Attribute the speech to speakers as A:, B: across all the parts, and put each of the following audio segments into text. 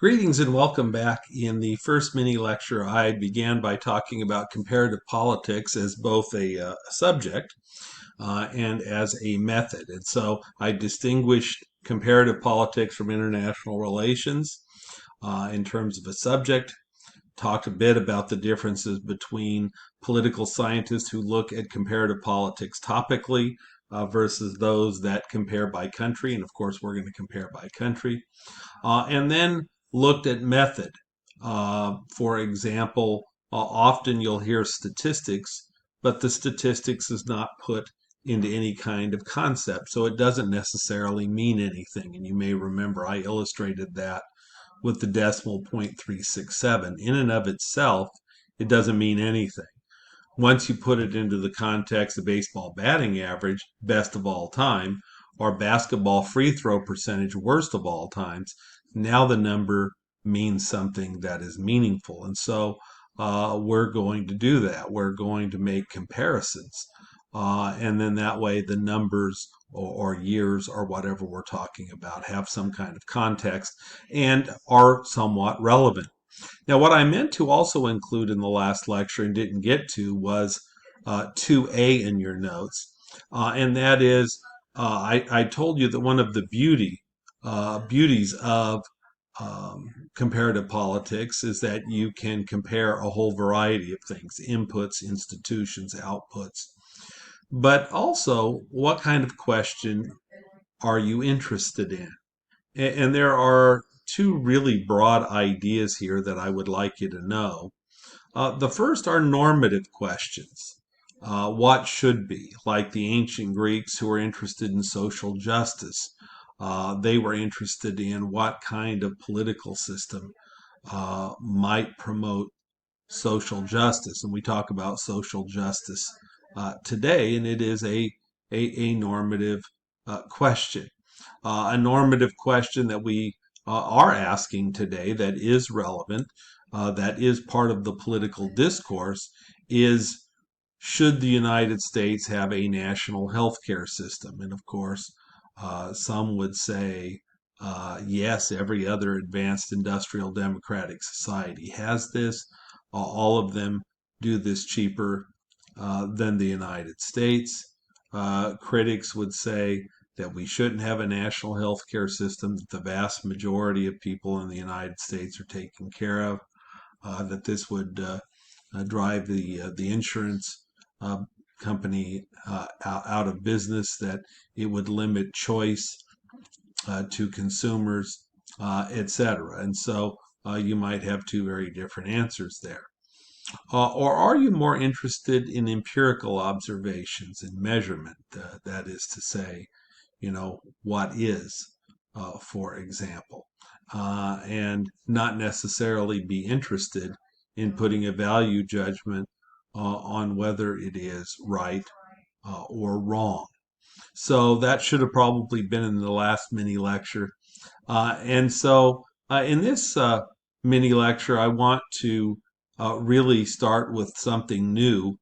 A: Greetings and welcome back. In the first mini lecture, I began by talking about comparative politics as both a subject and as a method. And so I distinguished comparative politics from international relations in terms of a subject, talked a bit about the differences between political scientists who look at comparative politics topically versus those that compare by country. And of course, we're going to compare by country. And then looked at method. For example, often you'll hear statistics, but the statistics is not put into any kind of concept, so it doesn't necessarily mean anything. And you may remember I illustrated that with the decimal 0.367. In and of itself, it doesn't mean anything. Once you put it into the context of baseball batting average, best of all time, or basketball free throw percentage, worst of all times, now the number means something that is meaningful. And so we're going to do that. We're going to make comparisons. And then that way the numbers or years or whatever we're talking about have some kind of context and are somewhat relevant. Now, what I meant to also include in the last lecture and didn't get to was 2A in your notes, and that is I told you that one of the beauties of comparative politics is that you can compare a whole variety of things, inputs, institutions, outputs, but also what kind of question are you interested in? And there are two really broad ideas here that I would like you to know. The first are normative questions. What should be, like the ancient Greeks who were interested in social justice. They were interested in what kind of political system might promote social justice. And we talk about social justice today, and it is a normative question. A normative question that we are asking today that is relevant, that is part of the political discourse, is should the United States have a national health care system? And of course, some would say, yes, every other advanced industrial democratic society has this. All of them do this cheaper than the United States. Critics would say that we shouldn't have a national health care system, that the vast majority of people in the United States are taken care of, that this would drive the insurance company out of business, that it would limit choice to consumers, etc. And so you might have two very different answers there. Or are you more interested in empirical observations and measurement? That is to say, what is, for example, and not necessarily be interested in putting a value judgment on whether it is right or wrong. So that should have probably been in the last mini lecture. And so in this mini lecture, I want to really start with something new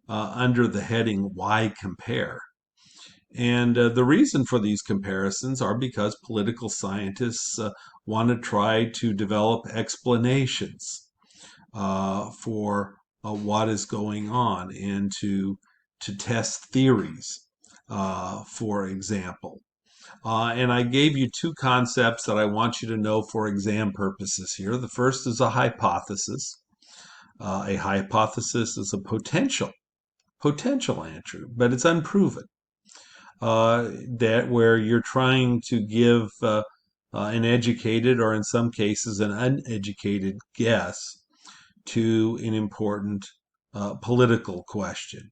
A: under the heading Why Compare? And the reason for these comparisons are because political scientists want to try to develop explanations for what is going on and to test theories, for example. And I gave you two concepts that I want you to know for exam purposes here. The first is a hypothesis. A hypothesis is a potential answer, but it's unproven. That where you're trying to give an educated or in some cases an uneducated guess to an important political question.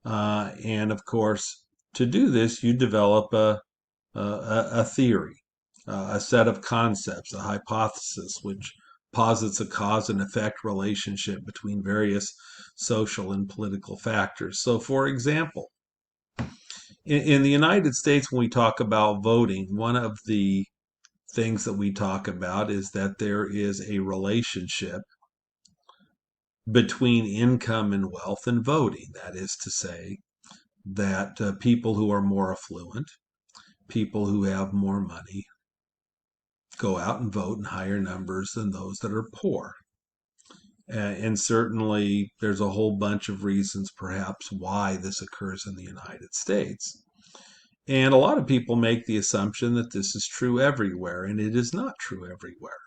A: And of course, to do this, you develop a theory, a set of concepts, a hypothesis, which posits a cause and effect relationship between various social and political factors. So, for example, in the United States, when we talk about voting, one of the things that we talk about is that there is a relationship between income and wealth and voting. That is to say, that people who are more affluent, people who have more money, go out and vote in higher numbers than those that are poor. And certainly there's a whole bunch of reasons perhaps why this occurs in the United States. And a lot of people make the assumption that this is true everywhere, and it is not true everywhere.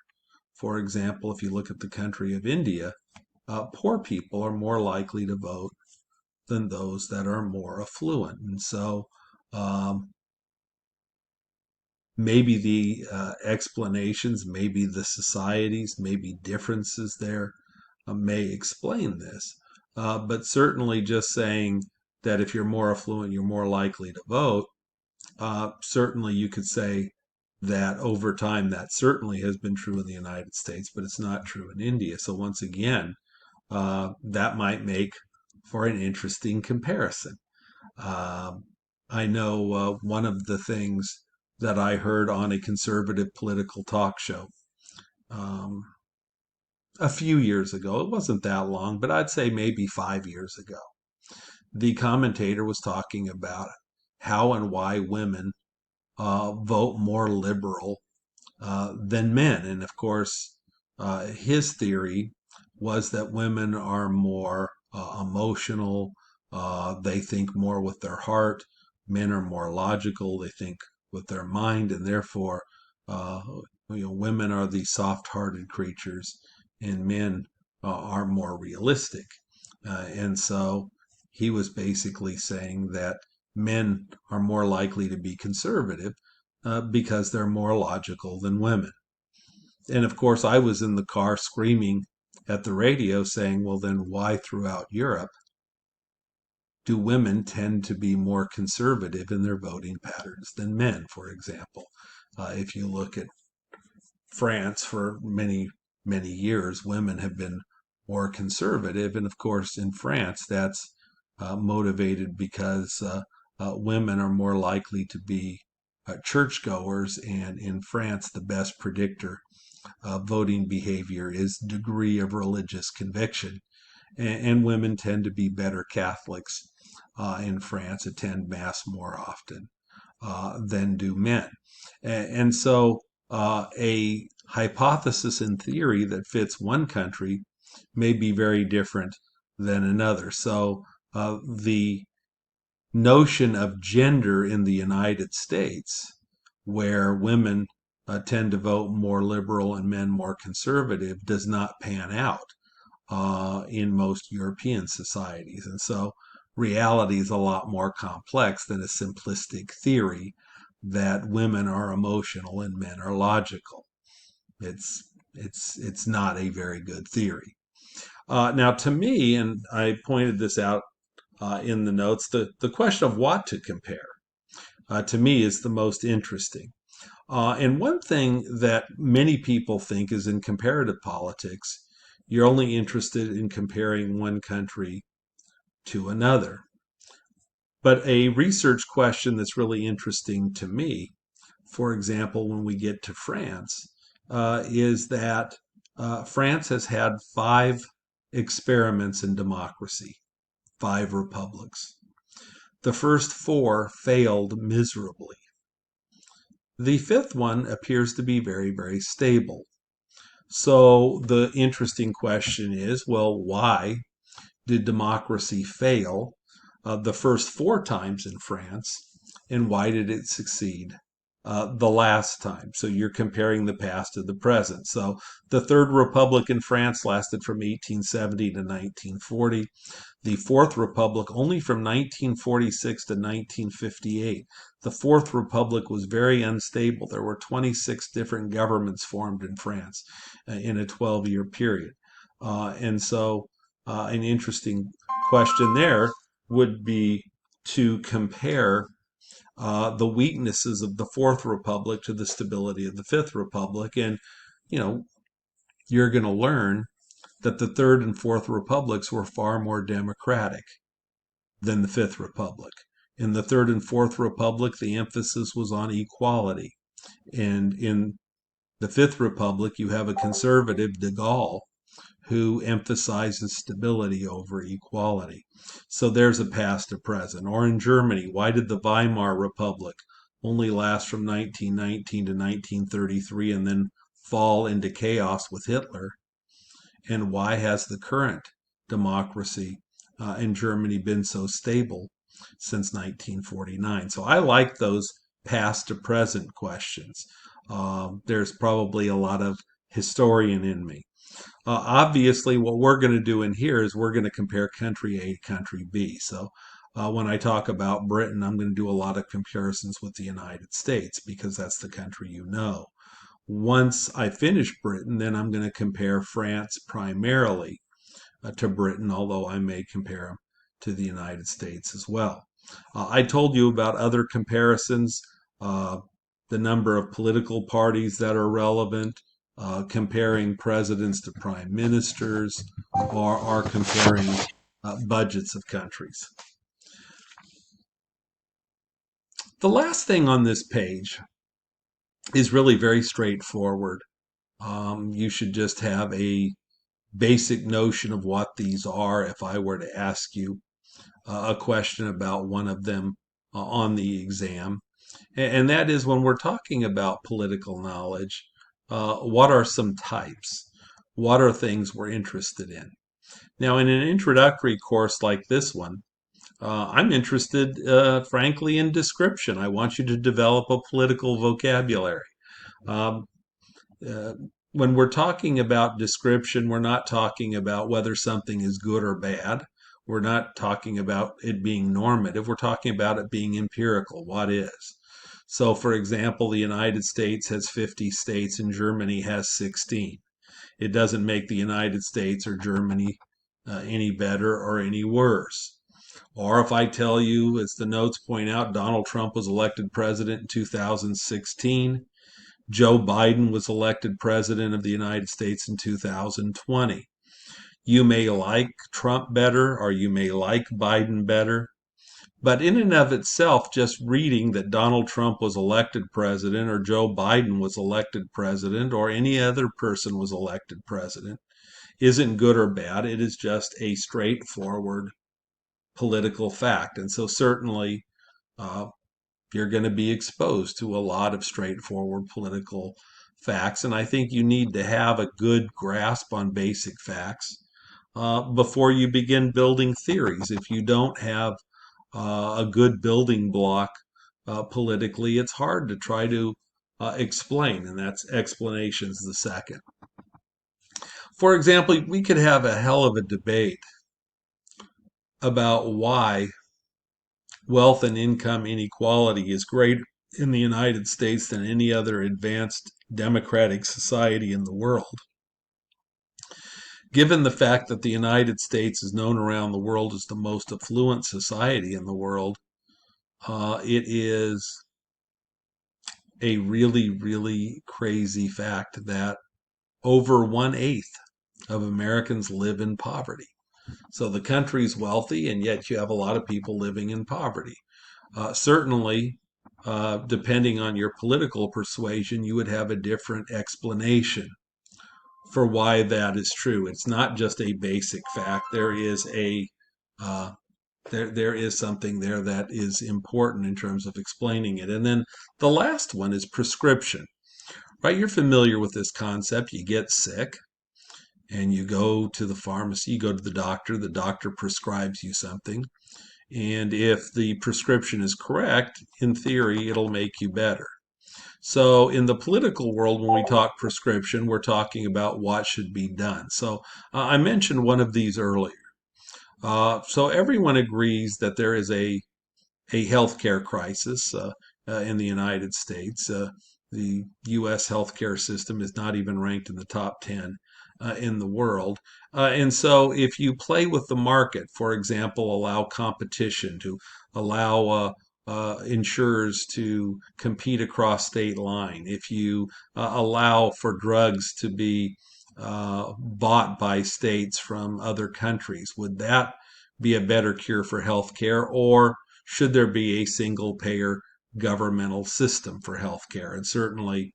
A: For example, if you look at the country of India, poor people are more likely to vote than those that are more affluent. And so maybe the explanations, maybe the societies, maybe differences there may explain this. But certainly just saying that if you're more affluent, you're more likely to vote, certainly you could say that over time that certainly has been true in the United States, but it's not true in India. So once again, that might make for an interesting comparison. I know one of the things that I heard on a conservative political talk show um, a few years ago, it wasn't that long, but I'd say maybe 5 years ago, the commentator was talking about how and why women vote more liberal than men. And of course, his theory was that women are more emotional, they think more with their heart, men are more logical, they think with their mind, and therefore, uh, women are the soft hearted creatures, and men are more realistic. And so he was basically saying that men are more likely to be conservative because they're more logical than women. And of course, I was in the car screaming at the radio saying, well, then why throughout Europe do women tend to be more conservative in their voting patterns than men, for example? If you look at France, for many, many years, women have been more conservative. And of course, in France, that's motivated because women are more likely to be churchgoers. And in France, the best predictor of voting behavior is degree of religious conviction. And women tend to be better Catholics in France, attend Mass more often than do men. And so a hypothesis in theory that fits one country may be very different than another. So the notion of gender in the United States, where women tend to vote more liberal and men more conservative, does not pan out in most European societies. And so reality is a lot more complex than a simplistic theory that women are emotional and men are logical. It's not a very good theory. Now, to me, and I pointed this out in the notes, the question of what to compare to me is the most interesting. And one thing that many people think is in comparative politics, you're only interested in comparing one country to another. But a research question that's really interesting to me, for example, when we get to France, is that France has had 5 experiments in democracy, 5 republics. The first 4 failed miserably. The 5th one appears to be very, very stable. So the interesting question is, well, why did democracy fail the first 4 times in France, and why did it succeed the last time? So you're comparing the past to the present. So the Third Republic in France lasted from 1870 to 1940. The Fourth Republic only from 1946 to 1958. The Fourth Republic was very unstable. There were 26 different governments formed in France in a 12-year period. And so an interesting question there would be to compare the weaknesses of the Fourth Republic to the stability of the Fifth Republic. And, you know, you're going to learn that the Third and Fourth Republics were far more democratic than the Fifth Republic. In the Third and Fourth Republic, the emphasis was on equality. And in the Fifth Republic, you have a conservative, de Gaulle, who emphasizes stability over equality. So there's a past to present. Or in Germany, why did the Weimar Republic only last from 1919 to 1933 and then fall into chaos with Hitler? And why has the current democracy in Germany been so stable since 1949? So I like those past to present questions. There's probably a lot of historian in me. Obviously, what we're going to do in here is we're going to compare country A to country B. So when I talk about Britain, I'm going to do a lot of comparisons with the United States because that's the country you know. Once I finish Britain, then I'm going to compare France primarily to Britain, although I may compare them to the United States as well. I told you about other comparisons, uh, the number of political parties that are relevant, comparing presidents to prime ministers, or comparing budgets of countries. The last thing on this page is really very straightforward. You should just have a basic notion of what these are if I were to ask you a question about one of them on the exam. And that is when we're talking about political knowledge, what are some types? What are things we're interested in? Now, in an introductory course like this one, I'm interested, frankly, in description. I want you to develop a political vocabulary. Um, uh, when we're talking about description, we're not talking about whether something is good or bad. We're not talking about it being normative. We're talking about it being empirical. What is? So, for example, the United States has 50 states and Germany has 16. It doesn't make the United States or Germany any better or any worse. Or if I tell you, as the notes point out, Donald Trump was elected president in 2016, Joe Biden was elected president of the United States in 2020. You may like Trump better or you may like Biden better, but in and of itself, just reading that Donald Trump was elected president or Joe Biden was elected president or any other person was elected president isn't good or bad. It is just a straightforward political fact. And so certainly uh, you're going to be exposed to a lot of straightforward political facts. And I think you need to have a good grasp on basic facts before you begin building theories. If you don't have a good building block politically, it's hard to try to explain, and that's explanations the second. For example, we could have a hell of a debate about why wealth and income inequality is greater in the United States than any other advanced democratic society in the world. Given the fact that the United States is known around the world as the most affluent society in the world, it is a really, really crazy fact that over 1/8 of Americans live in poverty. So the country's wealthy, and yet you have a lot of people living in poverty. Certainly, depending on your political persuasion, you would have a different explanation for why that is true. It's not just a basic fact. Uh, there is something there that is important in terms of explaining it. And then the last one is prescription. Right? You're familiar with this concept. You get sick and you go to the pharmacy, you go to the doctor prescribes you something. And if the prescription is correct, in theory, it'll make you better. So in the political world, when we talk prescription, we're talking about what should be done. So I mentioned one of these earlier. So everyone agrees that there is a healthcare crisis in the United States. The U.S. healthcare system is not even ranked in the top 10 in the world. And so if you play with the market, for example, allow competition to allow insurers to compete across state line, if you allow for drugs to be bought by states from other countries, would that be a better cure for healthcare, or should there be a single payer governmental system for healthcare? And certainly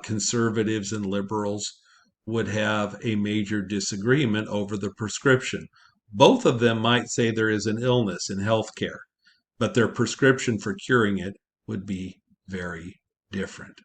A: conservatives and liberals would have a major disagreement over the prescription. Both of them might say there is an illness in healthcare, but their prescription for curing it would be very different.